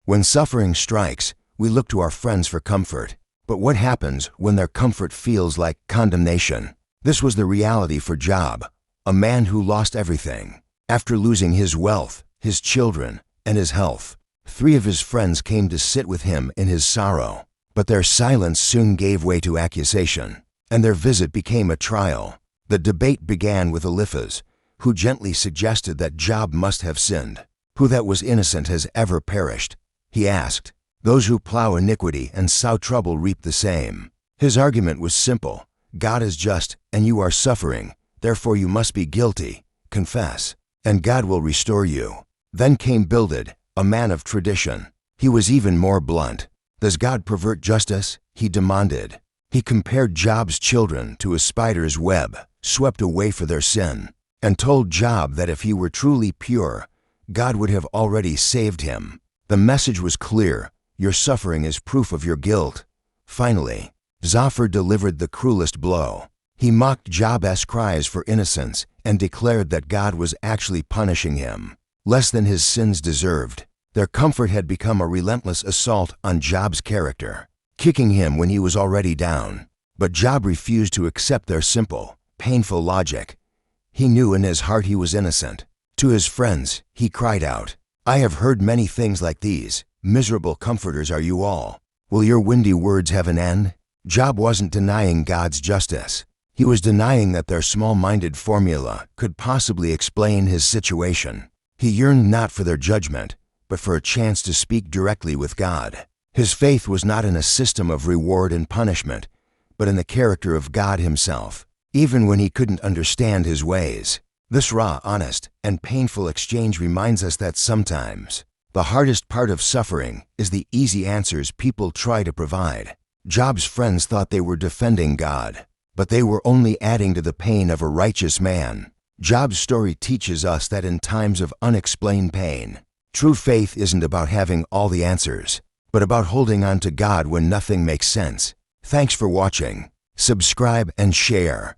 When suffering strikes, we look to our friends for comfort. But what happens when their comfort feels like condemnation? This was the reality for Job, a man who lost everything. After losing his wealth, his children, and his health, 3 of his friends came to sit with him in his sorrow. But their silence soon gave way to accusation, and their visit became a trial. The debate began with Eliphaz, who gently suggested that Job must have sinned. Who that was innocent has ever perished? He asked. Those who plow iniquity and sow trouble reap the same. His argument was simple. God is just, and you are suffering. Therefore you must be guilty. Confess, and God will restore you. Then came Bildad, a man of tradition. He was even more blunt. Does God pervert justice? He demanded. He compared Job's children to a spider's web, swept away for their sin, and told Job that if he were truly pure, God would have already saved him. The message was clear. Your suffering is proof of your guilt. Finally, Zophar delivered the cruelest blow. He mocked Job's cries for innocence and declared that God was actually punishing him, less than his sins deserved. Their comfort had become a relentless assault on Job's character, kicking him when he was already down. But Job refused to accept their simple, painful logic. He knew in his heart he was innocent. To his friends, he cried out, I have heard many things like these. Miserable comforters are you all. Will your windy words have an end? Job wasn't denying God's justice. He was denying that their small-minded formula could possibly explain his situation. He yearned not for their judgment, but for a chance to speak directly with God. His faith was not in a system of reward and punishment, but in the character of God himself, even when he couldn't understand his ways. This raw, honest, and painful exchange reminds us that sometimes the hardest part of suffering is the easy answers people try to provide. Job's friends thought they were defending God, but they were only adding to the pain of a righteous man. Job's story teaches us that in times of unexplained pain, true faith isn't about having all the answers, but about holding on to God when nothing makes sense. Thanks for watching. Subscribe and share.